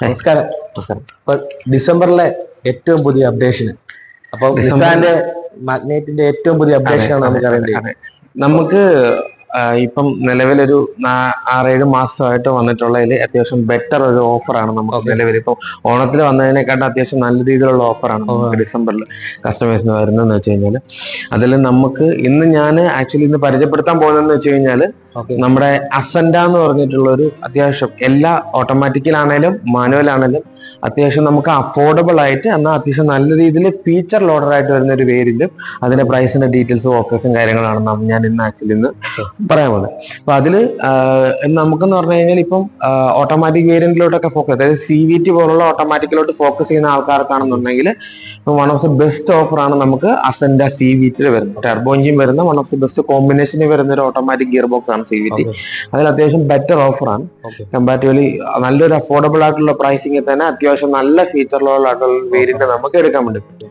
നമസ്കാരം. അപ്പൊ ഡിസംബറിലെ ഏറ്റവും പുതിയ അപ്ഡേഷന് അപ്പൊ നിസാന്റെ മാഗ്നൈറ്റിന്റെ ഏറ്റവും പുതിയ അപ്ഡേഷൻ ആണ് നമുക്ക് അറിയേണ്ടത്. നമുക്ക് ഇപ്പം നിലവിലൊരു 6-7 മാസമായിട്ട് വന്നിട്ടുള്ളതിൽ അത്യാവശ്യം ബെറ്റർ ഒരു ഓഫറാണ് നമുക്ക് നിലവിൽ. ഇപ്പൊ ഓണത്തിൽ വന്നതിനെക്കാട്ടും അത്യാവശ്യം നല്ല രീതിയിലുള്ള ഓഫറാണ് നമുക്ക് ഡിസംബറിൽ കസ്റ്റമേഴ്സിന് വരുന്നതെന്ന് വെച്ച് കഴിഞ്ഞാൽ, അതിൽ നമുക്ക് ഞാൻ ആക്ച്വലി ഇന്ന് പരിചയപ്പെടുത്താൻ പോകുന്നതെന്ന് വെച്ച് കഴിഞ്ഞാൽ നമ്മുടെ അസെൻഡ എന്ന് പറഞ്ഞിട്ടുള്ള ഒരു അത്യാവശ്യം എല്ലാ ഓട്ടോമാറ്റിക്കലാണേലും മാനുവൽ ആണേലും അത്യാവശ്യം നമുക്ക് അഫോർഡബിൾ ആയിട്ട് എന്നാൽ അത്യാവശ്യം നല്ല രീതിയിൽ ഫീച്ചർ ലോഡർ ആയിട്ട് വരുന്ന ഒരു വേരിയന്റും അതിന്റെ പ്രൈസിന്റെ ഡീറ്റെയിൽസും ഓഫേഴ്സും കാര്യങ്ങളാണ് ഞാൻ ഇന്ന് ആക്ച്വലി ഇന്ന് പറയാൻ പോകുന്നത്. അപ്പൊ അതില് നമുക്കെന്ന് പറഞ്ഞു കഴിഞ്ഞാൽ ഇപ്പം ഓട്ടോമാറ്റിക് വേരിയന്റിലോട്ടൊക്കെ ഫോക്കസ്, അതായത് CVT പോലുള്ള ഓട്ടോമാറ്റിക്കിലോട്ട് ഫോക്കസ് ചെയ്യുന്ന ആൾക്കാർക്കാണെന്നുണ്ടെങ്കിൽ വൺ ഓഫ് ദി ബെസ്റ്റ് ഓഫറാണ് നമുക്ക് അസെൻഡ CVT വരുന്നത്. ടർബോ എഞ്ചിൻ വരുന്ന വൺ ഓഫ് ദി ബെസ്റ്റ് കോമ്പിനേഷനിൽ വരുന്ന ഒരു ഓട്ടോമാറ്റിക് ഗിയർ ബോക്സ് ആണ് CVT. അതിൽ അത്യാവശ്യം ബെറ്റർ ഓഫറാണ്. കമ്പാരിറ്റീവ്ലി നല്ലൊരു അഫോർഡബിൾ ആയിട്ടുള്ള പ്രൈസിംഗിൽ തന്നെ അത്യാവശ്യം നല്ല ഫീച്ചറുകളായിട്ടുള്ള വേരിയന്റ് നമുക്ക് എടുക്കാൻ വേണ്ടി പറ്റും.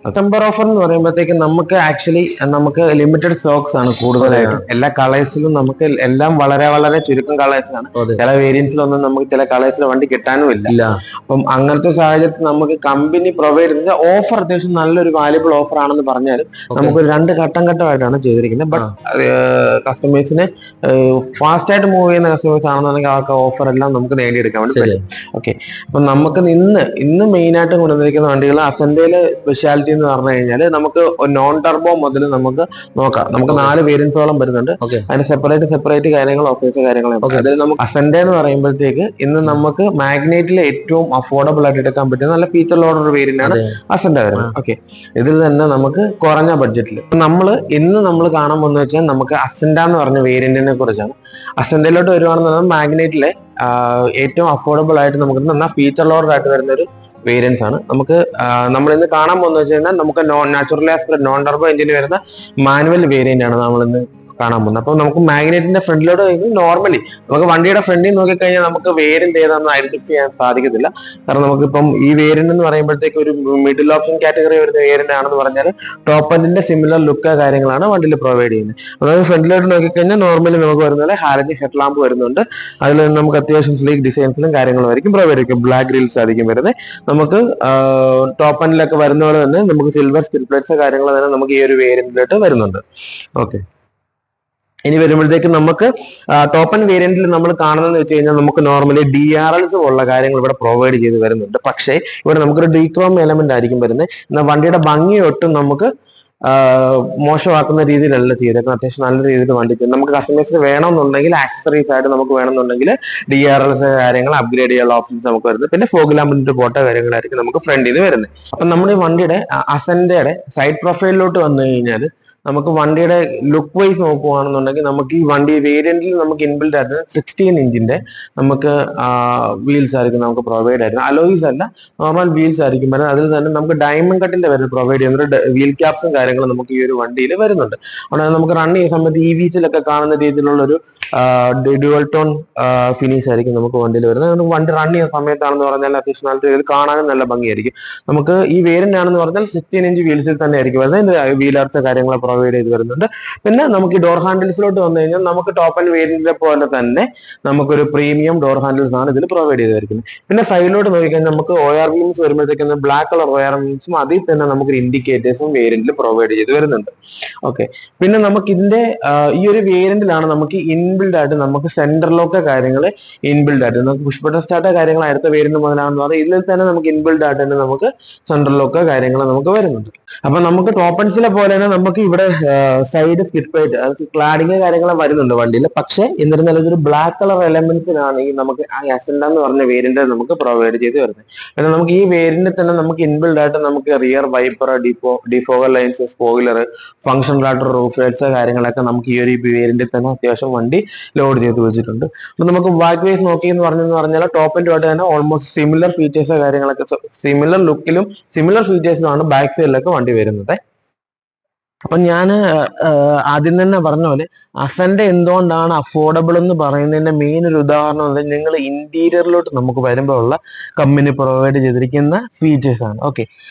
ഡിസംബർ ഓഫർ എന്ന് പറയുമ്പോഴത്തേക്ക് നമുക്ക് ലിമിറ്റഡ് സ്റ്റോക്സ് ആണ് കൂടുതലായിട്ടും. എല്ലാ കളേഴ്സിലും നമുക്ക് എല്ലാം വളരെ വളരെ ചുരുക്കം കളേഴ്സാണ്. ചില വേരിയൻസിലൊന്നും നമുക്ക് ചില കളേഴ്സിൽ വണ്ടി കിട്ടാനും ഇല്ല. അപ്പം അങ്ങനത്തെ സാഹചര്യത്തിൽ നമുക്ക് കമ്പനി പ്രൊവൈഡ് ചെയ്യുന്ന ഓഫർ അത്യാവശ്യം നല്ലൊരു വാല്യുബിൾ ഓഫർ ആണെന്ന് പറഞ്ഞാലും നമുക്കൊരു 2 ഘട്ടമായിട്ടാണ് ചെയ്തിരിക്കുന്നത്. ബട്ട് കസ്റ്റമേഴ്സിന് ഫാസ്റ്റ് ആയിട്ട് മൂവ് ചെയ്യുന്ന കസ്റ്റമേഴ്സ് ആണെന്നുണ്ടെങ്കിൽ അവർക്ക് ഓഫർ എല്ലാം നമുക്ക് നേടിയെടുക്കാൻ വേണ്ടി പറ്റും. ഓക്കെ, അപ്പൊ നമുക്ക് ഇന്ന് മെയിൻ ആയിട്ട് കൊണ്ടുവന്നിരിക്കുന്ന വണ്ടികൾ അസെൻഡയില് സ്പെഷ്യാലിറ്റി എന്ന് പറഞ്ഞു കഴിഞ്ഞാൽ നമുക്ക് നോൺ ടർബോ മുതൽ നമുക്ക് നോക്കാം. നമുക്ക് 4 വേരിയൻസോളം വരുന്നുണ്ട്. അതിന് സെപ്പറേറ്റ് കാര്യങ്ങൾ ഓഫേഴ്സ് കാര്യങ്ങളും. അതിൽ നമുക്ക് അസെൻഡ എന്ന് പറയുമ്പോഴത്തേക്ക് ഇന്ന് നമുക്ക് മാഗ്നൈറ്റിൽ ഏറ്റവും അഫോർഡബിൾ ആയിട്ട് എടുക്കാൻ പറ്റുന്ന നല്ല ഫീച്ചർ ലോഡർ വേരിയന്റ് ആണ് അസെൻഡ വരുന്നത്. ഓക്കെ, ഇതിൽ തന്നെ നമുക്ക് കുറഞ്ഞ ബഡ്ജറ്റിൽ ഇന്ന് നമ്മൾ കാണാൻ പോകുന്ന വെച്ചാൽ നമുക്ക് അസെൻഡ എന്ന് പറഞ്ഞ വേരിയന്റിനെ കുറിച്ചാണ്. അസെൻഡയിലോട്ട് വരുവാണെന്നുണ്ടെങ്കിൽ മാഗ്നൈറ്റിലെ ഏറ്റവും അഫോർഡബിൾ ആയിട്ട് നമുക്ക് ഫീച്ചർ ലോഡർ ആയിട്ട് വരുന്ന ഒരു വേരിയൻസ് ആണ്. നമ്മൾ ഇന്ന് കാണാൻ പോകുന്നത് വെച്ച് കഴിഞ്ഞാൽ നമുക്ക് നാച്ചുറൽ ആസ്പിറേറ്റ് നോൺ ടർബോ എഞ്ചിന് വരുന്ന മാനുവൽ വേരിയന്റ് ആണ് നമ്മൾ ഇന്ന് കാണാൻ പോകുന്നത്. അപ്പൊ നമുക്ക് മാഗ്നൈറ്റിന്റെ ഫ്രണ്ടിലോട്ട് നോർമലി നമുക്ക് വണ്ടിയുടെ ഫ്രണ്ടിൽ നോക്കിക്കഴിഞ്ഞാൽ നമുക്ക് വേരിയന്റ് ഏതാണെന്ന് ഐഡന്റിഫൈ ചെയ്യാൻ സാധിക്കത്തില്ല. കാരണം നമുക്കിപ്പം ഈ വേരിയന്റ് എന്ന് പറയുമ്പോഴത്തേക്ക് ഒരു മിഡിൽ ഓപ്ഷൻ കാറ്റഗറി വരുന്ന വേരിയന്റ് ആണെന്ന് പറഞ്ഞാൽ ടോപ്പ് എൻഡിന്റെ സിമിലർ ലുക്ക് കാര്യങ്ങളാണ് വണ്ടിയിൽ പ്രൊവൈഡ് ചെയ്യുന്നത്. അതായത് ഫ്രണ്ടിലോട്ട് നോക്കിക്കഴിഞ്ഞാൽ നോർമലി നമുക്ക് വരുന്നത് ഹാലജൻ ഹെഡ് ലാമ്പ് വരുന്നുണ്ട്. അതിൽ നമുക്ക് അത്യാവശ്യം സ്ലീക്ക് ഡിസൈൻസിലും കാര്യങ്ങളും ആയിരിക്കും പ്രൊവൈഡ് ചെയ്യും. ബ്ലാക്ക് ഗ്രിൽസ് ആയിരിക്കും വരുന്നത്. നമുക്ക് ടോപ്പ് എൻഡിലൊക്കെ വരുന്ന പോലെ തന്നെ നമുക്ക് സിൽവർ സ്റ്റിൽ പ്ലേറ്റ്സ് കാര്യങ്ങൾ തന്നെ നമുക്ക് ഈ ഒരു വേരിയന്റിലോട്ട് വരുന്നുണ്ട്. ഓക്കെ, ഇനി വരുമ്പോഴത്തേക്ക് നമുക്ക് ടോപ്പ് ആൻഡ് വേരിയന്റിൽ നമ്മൾ കാണുന്നതെന്ന് വെച്ച് കഴിഞ്ഞാൽ നമുക്ക് നോർമലി DRLs ഉള്ള കാര്യങ്ങൾ ഇവിടെ പ്രൊവൈഡ് ചെയ്ത് വരുന്നുണ്ട്. പക്ഷേ ഇവിടെ നമുക്കൊരു ഡീക്രോം എലമെന്റ് ആയിരിക്കും വരുന്നത്. എന്നാൽ വണ്ടിയുടെ ഭംഗി ഒട്ടും നമുക്ക് മോശമാക്കുന്ന രീതിയിലല്ല ചെയ്തേക്കുന്നത്. അത്യാവശ്യം നല്ല രീതിയിൽ വണ്ടി ചെയ്യും. നമുക്ക് കസ്റ്റമേഴ്സിന് വേണമെന്നുണ്ടെങ്കിൽ ആക്സസറീസ് ആയിട്ട് നമുക്ക് വേണമെന്നുണ്ടെങ്കിൽ DRLs കാര്യങ്ങൾ അപ്ഗ്രേഡ് ചെയ്യാനുള്ള ഓപ്ഷൻസ് നമുക്ക് വരുന്നത്. പിന്നെ ഫോഗ് ലാമ്പിന്റെ പോട്ട കാര്യങ്ങളായിരിക്കും നമുക്ക് ഫ്രണ്ടിൽ നിന്ന് വരുന്നത്. അപ്പൊ നമ്മുടെ വണ്ടിയുടെ അസെൻഡയുടെ സൈഡ് പ്രൊഫൈലിലോട്ട് വന്നു കഴിഞ്ഞാൽ നമുക്ക് വണ്ടിയുടെ ലുക്ക് വൈസ് നോക്കുകയാണെന്നുണ്ടെങ്കിൽ നമുക്ക് ഈ വണ്ടി വേരിയന്റിൽ നമുക്ക് ഇൻബിൽഡ് ആയിട്ട് 16 ഇഞ്ചിന്റെ നമുക്ക് വീൽസ് ആയിരിക്കും നമുക്ക് പ്രൊവൈഡ് ആയിരുന്നു. അലോയ്സ് അല്ല, നോർമൽ വീൽസ് ആയിരിക്കും വരുന്നത്. അതിൽ തന്നെ നമുക്ക് ഡയമണ്ട് കട്ടിന്റെ വരെ പ്രൊവൈഡ് ചെയ്യുന്ന വീൽ ക്യാപ്സും കാര്യങ്ങളും നമുക്ക് ഈ ഒരു വണ്ടിയിൽ വരുന്നുണ്ട്. അതുകൊണ്ട് നമുക്ക് റൺ ചെയ്യുന്ന സമയത്ത് EVസിലൊക്കെ കാണുന്ന രീതിയിലുള്ള ഒരു ഡ്യുവൽ ടോൺ ഫിനിഷ് ആയിരിക്കും നമുക്ക് വണ്ടിയിൽ വരുന്നത്. നമുക്ക് വണ്ടി റൺ ചെയ്യുന്ന സമയത്താണെന്ന് പറഞ്ഞാൽ അത്യാവശ്യം നല്ല രീതിയിൽ കാണാനും നല്ല ഭംഗിയായിരിക്കും. നമുക്ക് ഈ വേരിയന്റ് ആണെന്ന് പറഞ്ഞാൽ 16 ഇഞ്ച് വീൽസിൽ തന്നെ ആയിരിക്കും വരുന്നത്. വീലർച്ച കാര്യങ്ങൾ പ്രൊവൈഡ് ചെയ്ത് വരുന്നുണ്ട്. പിന്നെ നമുക്ക് ഈ ഡോർ ഹാൻഡിൽസിലോട്ട് വന്നു കഴിഞ്ഞാൽ നമുക്ക് ടോപ്പ് ആൻഡ് വേരിയന്റിലെ പോലെ തന്നെ നമുക്കൊരു പ്രീമിയം ഡോർ ഹാൻഡിൽസ് ആണ് ഇതിൽ പ്രൊവൈഡ് ചെയ്ത് വരുന്നത്. പിന്നെ സൈഡിലോട്ട് നോക്കിക്കഴിഞ്ഞാൽ നമുക്ക് OR ബീംസ് വരുമ്പോഴത്തേക്കും ബ്ലാക്ക് കളർ OR ബീംസും അതിൽ തന്നെ നമുക്ക് ഇൻഡിക്കേറ്റേഴ്സും വേരിയന്റിൽ പ്രൊവൈഡ് ചെയ്ത് വരുന്നുണ്ട്. ഓക്കെ, പിന്നെ നമുക്ക് ഇതിന്റെ ഈ ഒരു വേരിയന്റിലാണ് നമുക്ക് ഇൻബിൽഡ് ആയിട്ട് നമുക്ക് സെന്റർ ലോക്ക് കാര്യങ്ങൾ ഇൻബിൽഡ് ആയിട്ട് നമുക്ക് പുഷ് ബട്ടൺ സ്റ്റാർട്ട് കാര്യങ്ങൾ അടുത്ത വേരിയന്റ് മുതലാണെന്ന് പറഞ്ഞാൽ ഇതിൽ തന്നെ നമുക്ക് ഇൻബിൽഡ് ആയിട്ട് തന്നെ നമുക്ക് സെന്റർ ലോക്ക് കാര്യങ്ങൾ നമുക്ക് വരുന്നുണ്ട്. അപ്പൊ നമുക്ക് ടോപ്പൻസിലെ പോലെ തന്നെ നമുക്ക് ഇവിടെ സൈഡ് സ്കിഡ് ക്ലാഡിങ് കാര്യങ്ങളും വരുന്നുണ്ട് വണ്ടിയിൽ. പക്ഷെ എന്നിരുന്നാലും ഒരു ബ്ലാക്ക് കളർ എലമെന്റ്സിനാണ് ഈ നമുക്ക് അസെൻഡ എന്ന് പറഞ്ഞ വേരിയന്റ് നമുക്ക് പ്രൊവൈഡ് ചെയ്ത് വരുന്നത്. എന്നാൽ നമുക്ക് ഈ വേരിയന്റിൽ തന്നെ നമുക്ക് ഇൻബിൽഡ് ആയിട്ട് നമുക്ക് rear wiper, defogger lines, spoiler, functional ആയിട്ട് റൂഫ് ലൈറ്റ്സ് കാര്യങ്ങളൊക്കെ നമുക്ക് ഈ ഒരു വേരിയന്റിൽ തന്നെ അത്യാവശ്യം വണ്ടി ലോഡ് ചെയ്ത് വെച്ചിട്ടുണ്ട്. അപ്പൊ നമുക്ക് ബാക്ക് വേസ് നോക്കി എന്ന് പറഞ്ഞാൽ ടോപ്പ് ആൻഡ് ആയിട്ട് തന്നെ ഓൾമോസ്റ്റ് സിമിലർ ഫീച്ചേഴ്സ് കാര്യങ്ങളൊക്കെ സിമിലർ ലുക്കിലും സിമിലർ ഫീച്ചേഴ്സിലാണ് ബാക്ക് സൈഡിലൊക്കെ വണ്ടി വരുന്നത്. അപ്പൊ ഞാൻ ആദ്യം തന്നെ പറഞ്ഞ പോലെ അസന്റെ എന്തുകൊണ്ടാണ് അഫോർഡബിൾ എന്ന് പറയുന്നതിന്റെ മെയിൻ ഒരു ഉദാഹരണം എന്ന് നിങ്ങൾ ഇന്റീരിയറിലോട്ട് നമുക്ക് വരുമ്പോൾ ഉള്ള കമ്പനി പ്രൊവൈഡ് ചെയ്തിരിക്കുന്ന ഫീച്ചേഴ്സ് ആണ്. ഓക്കെ,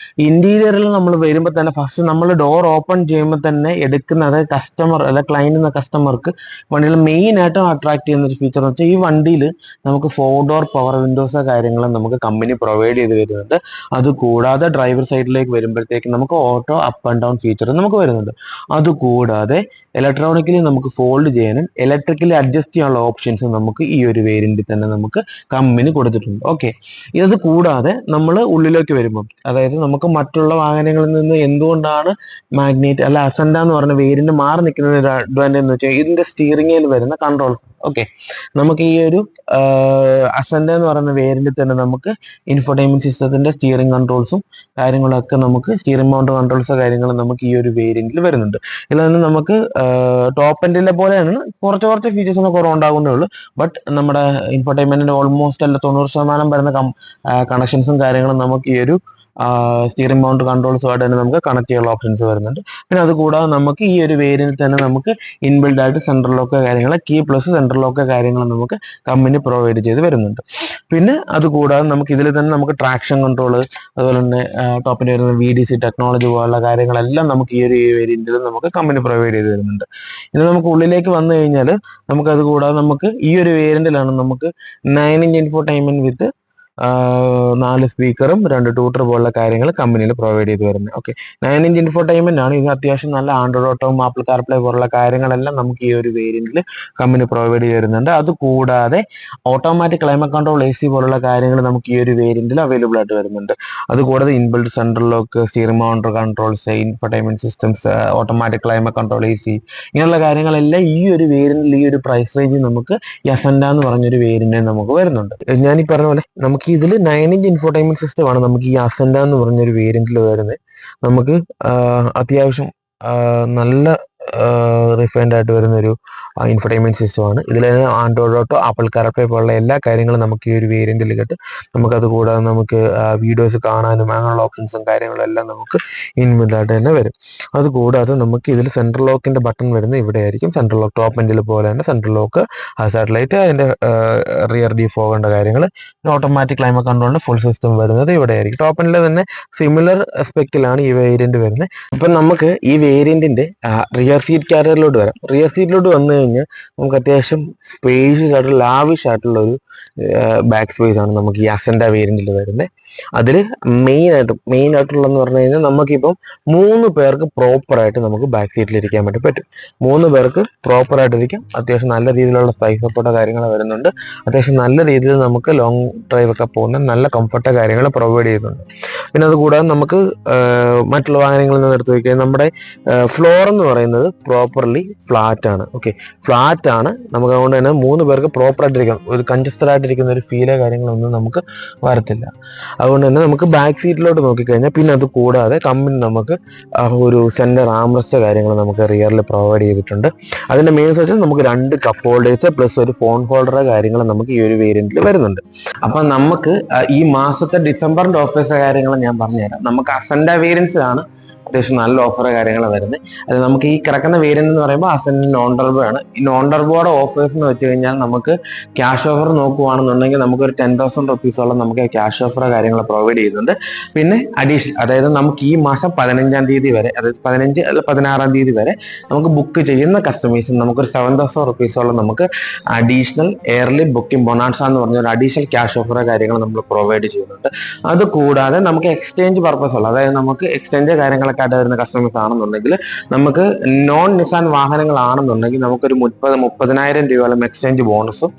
ഇന്റീരിയറിൽ നമ്മൾ വരുമ്പോൾ തന്നെ ഫസ്റ്റ് നമ്മൾ ഡോർ ഓപ്പൺ ചെയ്യുമ്പോൾ തന്നെ എടുക്കുന്ന അതായത് കസ്റ്റമർ അല്ല ക്ലൈന്റ് എന്ന കസ്റ്റമർക്ക് വണ്ടിയിൽ മെയിൻ ആയിട്ടും അട്രാക്ട് ചെയ്യുന്ന ഒരു ഫീച്ചർ എന്ന് വെച്ചാൽ ഈ വണ്ടിയിൽ നമുക്ക് 4 ഡോർ പവർ വിൻഡോസോ കാര്യങ്ങളും നമുക്ക് കമ്പനി പ്രൊവൈഡ് ചെയ്ത് വരുന്നുണ്ട്. അതുകൂടാതെ ഡ്രൈവർ സൈഡിലേക്ക് വരുമ്പോഴത്തേക്ക് നമുക്ക് auto up and down feature നമുക്ക് വരുന്നുണ്ട്. അതുകൂടാതെ ഇലക്ട്രോണിക്കലി നമുക്ക് ഫോൾഡ് ചെയ്യാനും ഇലക്ട്രിക്കലി അഡ്ജസ്റ്റ് ചെയ്യാനുള്ള ഓപ്ഷൻസ് നമുക്ക് ഈ ഒരു വേരിയന്റിൽ തന്നെ നമുക്ക് കമ്പനി കൊടുത്തിട്ടുണ്ട്. ഓക്കെ, ഇത് കൂടാതെ നമ്മൾ ഉള്ളിലേക്ക് വരുമ്പോൾ അതായത് നമുക്ക് മറ്റുള്ള വാഹനങ്ങളിൽ നിന്ന് എന്തുകൊണ്ടാണ് മാഗ്നേറ്റ് അല്ല അസെൻഡ എന്ന് പറഞ്ഞ വേരിയന്റ് മാറി നിൽക്കുന്ന ഒരു അഡ്വാൻറ്റേജ് എന്ന് വെച്ചാൽ ഇതിന്റെ സ്റ്റിയറിംഗിൽ വരുന്ന കൺട്രോൾസ്. ഓക്കെ, നമുക്ക് ഈ ഒരു അസെൻഡ എന്ന് പറയുന്ന വേരിയന്റിൽ തന്നെ നമുക്ക് ഇൻഫോർടൈൻമെന്റ് സിസ്റ്റത്തിന്റെ സ്റ്റിയറിംഗ് കൺട്രോൾസും കാര്യങ്ങളൊക്കെ നമുക്ക് സ്റ്റിയറിംഗ് മൗണ്ട് കൺട്രോൾസ് കാര്യങ്ങളും നമുക്ക് ഈ ഒരു വേരിയന്റിൽ വരുന്നുണ്ട്. ഇതിൽ തന്നെ നമുക്ക് ടോപ്പ് എൻഡിലെ പോലെയാണ് കുറച്ച് ഫീച്ചേഴ്സിന് കുറവുണ്ടാകുന്നേ ഉള്ളൂ. ബട്ട് നമ്മുടെ ഇൻഫോർടൈൻമെന്റിന്റെ ഓൾമോസ്റ്റ് അല്ല 90% വരുന്ന കണക്ഷൻസും കാര്യങ്ങളും നമുക്ക് ഈ ഒരു സ്റ്റിയറിംഗ് മൗണ്ട് കൺട്രോൾസുമായിട്ട് തന്നെ നമുക്ക് കണക്ട് ചെയ്യാനുള്ള ഓപ്ഷൻസ് വരുന്നുണ്ട്. പിന്നെ അതുകൂടാതെ നമുക്ക് ഈ ഒരു വേരിയന്റിൽ തന്നെ നമുക്ക് ഇൻബിൽഡ് ആയിട്ട് സെൻട്രൽ ലോക്ക് കാര്യങ്ങൾ കീ പ്ലസ് സെൻട്രൽ ലോക്ക് കാര്യങ്ങൾ നമുക്ക് കമ്പനി പ്രൊവൈഡ് ചെയ്ത് വരുന്നുണ്ട്. പിന്നെ അതുകൂടാതെ നമുക്ക് ഇതിൽ തന്നെ നമുക്ക് ട്രാക്ഷൻ കൺട്രോൾ അതുപോലെ തന്നെ ടോപ്പിൽ വരുന്ന VDC ടെക്നോളജി പോലുള്ള കാര്യങ്ങളെല്ലാം നമുക്ക് ഈ ഒരു വേരിയന്റിൽ നമുക്ക് കമ്പനി പ്രൊവൈഡ് ചെയ്ത് വരുന്നുണ്ട്. ഇനി നമുക്ക് ഉള്ളിലേക്ക് വന്നു കഴിഞ്ഞാൽ നമുക്ക് അതുകൂടാതെ നമുക്ക് ഈ ഒരു വേരിയന്റിലാണ് നമുക്ക് 9-inch ഇൻഫോർടൈൻമെന്റ് വിത്ത് 4 സ്പീക്കറും 2 ട്യൂട്ടർ പോലുള്ള കാര്യങ്ങൾ കമ്പനിയിൽ പ്രൊവൈഡ് ചെയ്ത് വരുന്നത്. ഓക്കെ, 9-inch ഇൻഫോർടൈൻമെന്റ് ആണ്. ഇത് അത്യാവശ്യം നല്ല ആൻഡ്രോയിഡ് ഓട്ടോയും ആപ്പിൾ കാർപ്ലേ പോലുള്ള കാര്യങ്ങളെല്ലാം നമുക്ക് ഈ ഒരു വേരിയന്റിൽ കമ്പനി പ്രൊവൈഡ് ചെയ്ത് വരുന്നുണ്ട്. അതുകൂടാതെ ഓട്ടോമാറ്റിക് ക്ലൈമറ്റ് കൺട്രോൾ AC പോലുള്ള കാര്യങ്ങൾ നമുക്ക് ഈ ഒരു വേരിയന്റിൽ അവൈലബിൾ ആയിട്ട് വരുന്നുണ്ട്. അതുകൂടാതെ inbuilt central lock, steering mount controls, infotainment systems, automatic climate control AC ഇങ്ങനെയുള്ള കാര്യങ്ങളെല്ലാം ഈ ഒരു വേരിയന്റിൽ ഈ ഒരു പ്രൈസ് റേഞ്ചിൽ നമുക്ക് യസൻഡ എന്ന് പറഞ്ഞൊരു വേരിയന്റ് നമുക്ക് വരുന്നുണ്ട്. ഞാൻ ഈ പറഞ്ഞ പോലെ നമുക്ക് ഇതിൽ 9-inch ഇൻഫോർടൈൻമെന്റ് സിസ്റ്റം ആണ് നമുക്ക് ഈ അസെൻഡ എന്ന് പറഞ്ഞൊരു വേരിയന്റിൽ വരുന്നത്. നമുക്ക് അത്യാവശ്യം നല്ല റിഫൈൻഡ് ആയിട്ട് വരുന്ന ഒരു ഇൻഫോർടൈൻമെന്റ് സിസ്റ്റമാണ്. ഇതിൽ ആൻഡ്രോയിഡ് ഓട്ടോ ആപ്പിൾ കാർപ്ലേ പോലുള്ള എല്ലാ കാര്യങ്ങളും നമുക്ക് ഈ ഒരു വേരിയന്റിൽ കിട്ടും. നമുക്കത് കൂടാതെ നമുക്ക് വീഡിയോസ് കാണാനും അങ്ങനെയുള്ള ഓപ്ഷൻസും കാര്യങ്ങളും എല്ലാം നമുക്ക് ഇൻബിൽഡ് ആയിട്ട് തന്നെ വരും. അതുകൂടാതെ നമുക്ക് ഇതിൽ സെൻട്രൽ ലോക്കിന്റെ ബട്ടൺ വരുന്നത് ഇവിടെ ആയിരിക്കും. സെൻട്രൽ ലോക്ക് ടോപ്പ് എൻഡിൽ പോലെ തന്നെ സെൻട്രൽ ലോക്ക് സാറ്റലൈറ്റ് അതിന്റെ റിയർ ഡിഫോഗിന്റെ കാര്യങ്ങൾ ഓട്ടോമാറ്റിക് ക്ലൈമറ്റ് കൺട്രോളിന്റെ ഫുൾ സിസ്റ്റം വരുന്നത് ഇവിടെ ആയിരിക്കും. ടോപ്പ് എൻഡിൽ തന്നെ സിമിലർ സ്പെക്കിലാണ് ഈ വേരിയന്റ് വരുന്നത്. അപ്പം നമുക്ക് ഈ വേരിയന്റിന്റെ റിയർ സീറ്റ് കാരിയറിലോട്ട് വരാം. റിയർ സീറ്റിലോട്ട് വന്നു കഴിഞ്ഞാൽ നമുക്ക് അത്യാവശ്യം സ്പേഷ്യസ് ആയിട്ടുള്ള ലാവിഷ് ആയിട്ടുള്ള ഒരു ബാക്ക് സ്പേസ് ആണ് നമുക്ക് ഈ അസെൻഡ വേരിയന്റിൽ വരുന്നത്. അതിൽ മെയിൻ ആയിട്ടുള്ളതെന്ന് പറഞ്ഞു കഴിഞ്ഞാൽ നമുക്കിപ്പം 3 പേർക്ക് പ്രോപ്പറായിട്ട് നമുക്ക് ബാക്ക് സീറ്റിൽ ഇരിക്കാൻ വേണ്ടി പറ്റും. 3 പേർക്ക് പ്രോപ്പറായിട്ട് ഇരിക്കാം. അത്യാവശ്യം നല്ല രീതിയിലുള്ള സ്പൈസ് സപ്പോർട്ടോ കാര്യങ്ങൾ വരുന്നുണ്ട്. അത്യാവശ്യം നല്ല രീതിയിൽ നമുക്ക് ലോങ് ഡ്രൈവ് ഒക്കെ പോകുന്ന നല്ല കംഫർട്ടോ കാര്യങ്ങൾ പ്രൊവൈഡ് ചെയ്യുന്നുണ്ട്. പിന്നെ അതുകൂടാതെ നമുക്ക് മറ്റുള്ള വാഹനങ്ങളിൽ നിന്ന് എടുത്തു വയ്ക്കുക നമ്മുടെ ഫ്ലോർ എന്ന് പറയുന്നത് പ്രോപ്പർലി ഫ്ലാറ്റ് ആണ്. ഓക്കെ, ഫ്ലാറ്റ് ആണ്. നമുക്ക് അതുകൊണ്ട് തന്നെ 3 പേർക്ക് പ്രോപ്പറായിട്ടിരിക്കാം. ഒരു കൺജസ്റ്റഡ് ആയിട്ടിരിക്കുന്ന ഒരു ഫീലോ കാര്യങ്ങളൊന്നും നമുക്ക് വരത്തില്ല. അതുകൊണ്ട് തന്നെ നമുക്ക് ബാക്ക് സീറ്റിലോട്ട് നോക്കിക്കഴിഞ്ഞാൽ പിന്നെ അത് കൂടാതെ കമ്പനി നമുക്ക് ഒരു സെന്റർ ആംറസ്റ്റ് കാര്യങ്ങൾ നമുക്ക് റിയറിൽ പ്രൊവൈഡ് ചെയ്തിട്ടുണ്ട്. അതിന്റെ മെയിൻ വെച്ചാൽ നമുക്ക് 2 കപ്പ് ഹോൾഡേഴ്സ് പ്ലസ് ഒരു ഫോൺ ഹോൾഡർ കാര്യങ്ങൾ നമുക്ക് ഈ ഒരു വേരിയന്റിൽ വരുന്നുണ്ട്. അപ്പൊ നമുക്ക് ഈ മാസത്തെ ഡിസംബറിന്റെ ഓഫേഴ്സ് കാര്യങ്ങൾ ഞാൻ പറഞ്ഞുതരാം. നമുക്ക് അസെൻഡ വേരിയൻസ് ആണ് അത്യാവശ്യം നല്ല ഓഫർ കാര്യങ്ങൾ വരുന്നത്. അത് നമുക്ക് ഈ കിടക്കുന്ന വേരിയന്റ് എന്ന് പറയുമ്പോൾ അസെൻഡ് നോൺ ടർബോ ആണ്. ഈ നോൺ ടർബോയുടെ ഓഫേഴ്സ് എന്ന് വെച്ച് കഴിഞ്ഞാൽ നമുക്ക് ക്യാഷ് ഓഫർ നോക്കുവാണെന്നുണ്ടെങ്കിൽ നമുക്കൊരു 10,000 റുപ്പീസോളം നമുക്ക് ക്യാഷ് ഓഫർ കാര്യങ്ങൾ പ്രൊവൈഡ് ചെയ്യുന്നുണ്ട്. പിന്നെ അഡീഷണൽ അതായത് നമുക്ക് ഈ മാസം 15-ാം തീയതി വരെ അതായത് 15 അല്ല 16-ാം തീയതി വരെ നമുക്ക് ബുക്ക് ചെയ്യുന്ന കസ്റ്റമേഴ്സിന് നമുക്കൊരു 7,000 റുപ്പീസോളം നമുക്ക് അഡീഷണൽ എയർലി ബുക്കിംഗ് ബൊണാൻസ എന്ന് പറഞ്ഞ ഒരു അഡീഷണൽ ക്യാഷ് ഓഫർ കാര്യങ്ങൾ നമ്മൾ പ്രൊവൈഡ് ചെയ്യുന്നുണ്ട്. അത് കൂടാതെ നമുക്ക് എക്സ്ചേഞ്ച് പർപ്പസ് ഉള്ള അതായത് നമുക്ക് എക്സ്ചേഞ്ച് കാര്യങ്ങളൊക്കെ ആയിട്ട് വരുന്ന കസ്റ്റമേഴ്സ് ആണെന്നുണ്ടെങ്കിൽ നമുക്ക് നോൺ നിസാൻ വാഹനങ്ങളാണെന്നുണ്ടെങ്കിൽ നമുക്കൊരു 30,000 രൂപയോളം എക്സ്ചേഞ്ച് ബോണസും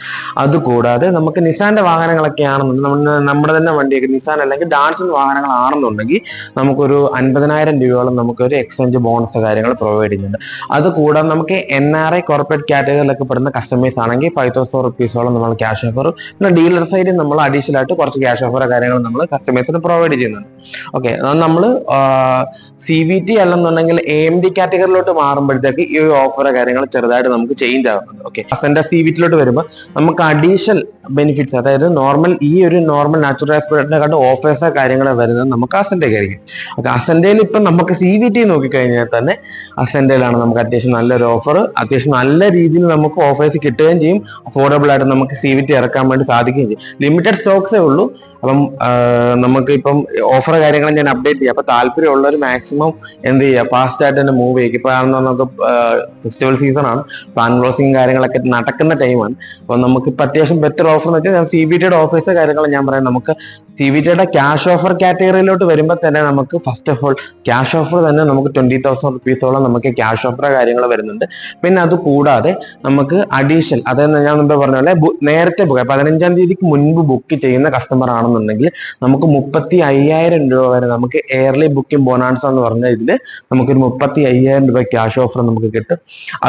അതുകൂടാതെ നമുക്ക് നിസാന്റെ വാഹനങ്ങളൊക്കെ ആണെന്നുണ്ടെങ്കിൽ നമ്മുടെ തന്നെ വണ്ടിയൊക്കെ നിസാൻ അല്ലെങ്കിൽ ഡാൻസൺ വാഹനങ്ങളാണെന്നുണ്ടെങ്കിൽ നമുക്കൊരു 50,000 രൂപയോളം നമുക്കൊരു എക്സ്ചേഞ്ച് ബോണസ് കാര്യങ്ങൾ പ്രൊവൈഡ് ചെയ്യുന്നുണ്ട്. അതുകൂടാതെ നമുക്ക് NRI കോർപ്പറേറ്റ് കാറ്റഗറിയിലൊക്കെ പെടുന്ന കസ്റ്റമേഴ്സ് ആണെങ്കിൽ 5,000 റുപ്പീസോളം നമ്മൾ ക്യാഷ് ഓഫർ പിന്നെ ഡീലർ സൈഡിൽ നമ്മൾ അഡീഷണൽ ആയിട്ട് കുറച്ച് ക്യാഷ് ഓഫർ കാര്യങ്ങൾ നമ്മൾ കസ്റ്റമേഴ്സിന് പ്രൊവൈഡ് ചെയ്യുന്നുണ്ട്. ഓക്കെ, നമ്മൾ CVT അല്ലെന്നുണ്ടെങ്കിൽ AMD കാറ്റഗറിയിലോട്ട് മാറുമ്പോഴത്തേക്ക് ഈ ഓഫർ കാര്യങ്ങൾ ചെറുതായിട്ട് നമുക്ക് ചേഞ്ച് ആകുന്നുണ്ട്. ഓക്കെ, അസെന്റെ CVT വരുമ്പോൾ നമുക്ക് അഡീഷണൽ ബെനിഫിറ്റ്സ്, അതായത് നോർമൽ നാച്ചുറൽ ആസ്പിറേറ്റിനെക്കാട്ടും ഓഫേഴ്സ് കാര്യങ്ങൾ വരുന്നത് നമുക്ക് അസെന്റയ്ക്ക് ആയിരിക്കും. ഓക്കെ, അസെന്റയിൽ ഇപ്പം നമുക്ക് CVT നോക്കിക്കഴിഞ്ഞാൽ തന്നെ അസെന്റയിലാണ് നമുക്ക് അത്യാവശ്യം നല്ലൊരു ഓഫർ, അത്യാവശ്യം നല്ല രീതിയിൽ നമുക്ക് ഓഫേഴ്സ് കിട്ടുകയും ചെയ്യും. അഫോർഡബിൾ ആയിട്ട് നമുക്ക് CVT ഇറക്കാൻ വേണ്ടി സാധിക്കുകയും ചെയ്യും. ലിമിറ്റഡ് സ്റ്റോക്സേ ഉള്ളൂ. അപ്പം നമുക്ക് ഇപ്പം ഓഫർ കാര്യങ്ങൾ ഞാൻ അപ്ഡേറ്റ് ചെയ്യാം. അപ്പൊ താല്പര്യമുള്ളവർ മാക്സിമം എന്ത് ചെയ്യുക, ഫാസ്റ്റ് ആയിട്ട് തന്നെ മൂവ് ചെയ്യും. ഇപ്പൊ നമുക്ക് ഫെസ്റ്റിവൽ സീസൺ ആണ്, പ്ലാൻ ക്ലോസിംഗ് കാര്യങ്ങളൊക്കെ നടക്കുന്ന ടൈമാണ്. അപ്പൊ നമുക്ക് ഇപ്പൊ അത്യാവശ്യം ബെറ്റർ ഓഫർ എന്ന് വെച്ചാൽ CVTയുടെ ഓഫേഴ്സ് കാര്യങ്ങൾ ഞാൻ പറയാം. നമുക്ക് CVTയുടെ ക്യാഷ് ഓഫർ കാറ്റഗറിയിലോട്ട് വരുമ്പോൾ തന്നെ നമുക്ക് first of all cash offer തന്നെ നമുക്ക് 20,000 റുപ്പീസോളം നമുക്ക് ക്യാഷ് ഓഫർ കാര്യങ്ങൾ വരുന്നുണ്ട്. പിന്നെ അത് കൂടാതെ നമുക്ക് അഡീഷണൽ, അതായത് ഞാൻ മുമ്പ് പറഞ്ഞ പോലെ നേരത്തെ 15-ാം തീയതിക്ക് മുൻപ് ബുക്ക് ചെയ്യുന്ന കസ്റ്റമർ ആണെന്നുണ്ടെങ്കിൽ നമുക്ക് 35,000 രൂപ വരെ നമുക്ക് എയർലി ബുക്കിംഗ് ബോണാൻസ എന്ന് പറഞ്ഞ ഇതിൽ നമുക്കൊരു 35,000 രൂപ ക്യാഷ് ഓഫർ നമുക്ക് കിട്ടും.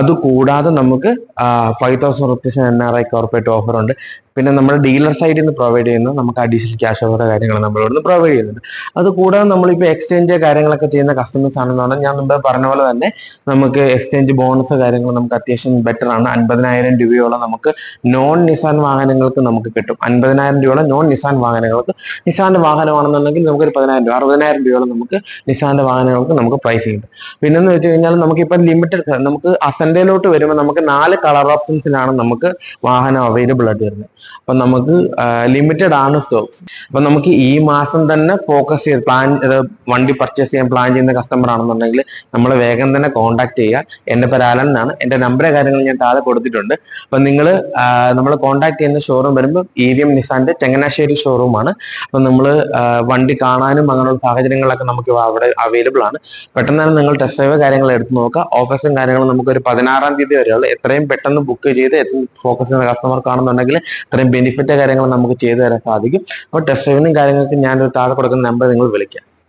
അതുകൂടാതെ നമുക്ക് 5,000 റുപ്പീസ് NRI കോർപ്പറേറ്റ് ഓഫർ ഉണ്ട്. പിന്നെ നമ്മൾ ഡീലർ സൈഡിൽ നിന്ന് പ്രൊവൈഡ് ചെയ്യുന്ന നമുക്ക് അഡീഷണൽ ക്യാഷ് ഓഫർ കാര്യങ്ങൾ നമ്മൾ ഇവിടുന്ന് പ്രൊവൈഡ് ചെയ്യുന്നുണ്ട്. അതുകൂടാതെ നമ്മളിപ്പോൾ എക്സ്ചേഞ്ച് കാര്യങ്ങളൊക്കെ ചെയ്യുന്ന കസ്റ്റമേഴ്സ് ആണെന്നാണ് ഞാൻ മുമ്പ് പറഞ്ഞ പോലെ തന്നെ നമുക്ക് എക്സ്ചേഞ്ച് ബോണസ് കാര്യങ്ങൾ നമുക്ക് അത്യാവശ്യം ബെറ്റർ ആണ്. 50,000 രൂപയോളം നമുക്ക് നോൺ നിസാൻ വാഹനങ്ങൾക്ക് നമുക്ക് കിട്ടും. 50,000 രൂപയോളം നോൺ നിസാൻ വാഹനങ്ങൾക്ക്, നിസാന്റെ വാഹനമാണെന്നുണ്ടെങ്കിൽ നമുക്കൊരു 10,000 രൂപ, 60,000 രൂപയോളം നമുക്ക് നിസാന്റെ വാഹനങ്ങൾക്ക് നമുക്ക് പ്രൈസ് ചെയ്യുന്നുണ്ട്. പിന്നെന്ന് വെച്ച് കഴിഞ്ഞാൽ നമുക്കിപ്പോൾ ലിമിറ്റഡ്, നമുക്ക് അസെന്റയിലോട്ട് വരുമ്പോൾ നമുക്ക് 4 കളർ ഓപ്ഷൻസിലാണ് നമുക്ക് വാഹനം അവൈലബിൾ ആയിട്ട് വരുന്നത്. അപ്പൊ നമുക്ക് ലിമിറ്റഡ് ആണ് സ്റ്റോക്സ്. അപ്പൊ നമുക്ക് ഈ മാസം തന്നെ ഫോക്കസ് ചെയ്ത് വണ്ടി പർച്ചേസ് ചെയ്യാൻ പ്ലാൻ ചെയ്യുന്ന കസ്റ്റമർ ആണെന്നുണ്ടെങ്കിൽ നമ്മൾ വേഗം തന്നെ കോൺടാക്ട് ചെയ്യുക. എന്റെ പേര് അലൻ എന്നാണ്. എന്റെ നമ്പർ കാര്യങ്ങൾ ഞാൻ താഴെ കൊടുത്തിട്ടുണ്ട്. അപ്പൊ നിങ്ങൾ നമ്മൾ കോൺടാക്ട് ചെയ്യുന്ന ഷോറൂം വരുമ്പോൾ EVM നിസാന്റെ ചങ്ങനാശ്ശേരി ഷോറൂമാണ്. അപ്പൊ നമ്മൾ വണ്ടി കാണാനും അങ്ങനെയുള്ള സാഹചര്യങ്ങളൊക്കെ നമുക്ക് അവിടെ അവൈലബിൾ ആണ്. പെട്ടെന്ന് തന്നെ നിങ്ങൾ ടെസ്റ്റ് ഡ്രൈവ് കാര്യങ്ങൾ എടുത്ത് നോക്കുക. ഓഫേഴ്സും കാര്യങ്ങളും നമുക്ക് ഒരു 16-ാം തീയതി വരെയുള്ളൂ. എത്രയും പെട്ടെന്ന് ബുക്ക് ചെയ്ത് ഫോക്കസ് ചെയ്യുന്ന കസ്റ്റമർക്ക് ആണെന്നുണ്ടെങ്കിൽ അത്രയും ബെനിഫിറ്റ് കാര്യങ്ങൾ നമുക്ക് ചെയ്തു തരാൻ സാധിക്കും. അപ്പോൾ ടെസ്റ്റ് ഡ്രൈവിനും കാര്യങ്ങൾക്ക് ഞാൻ താഴെ കൊടുക്കുന്ന നമ്പർ നിങ്ങൾ വിളിക്കാം.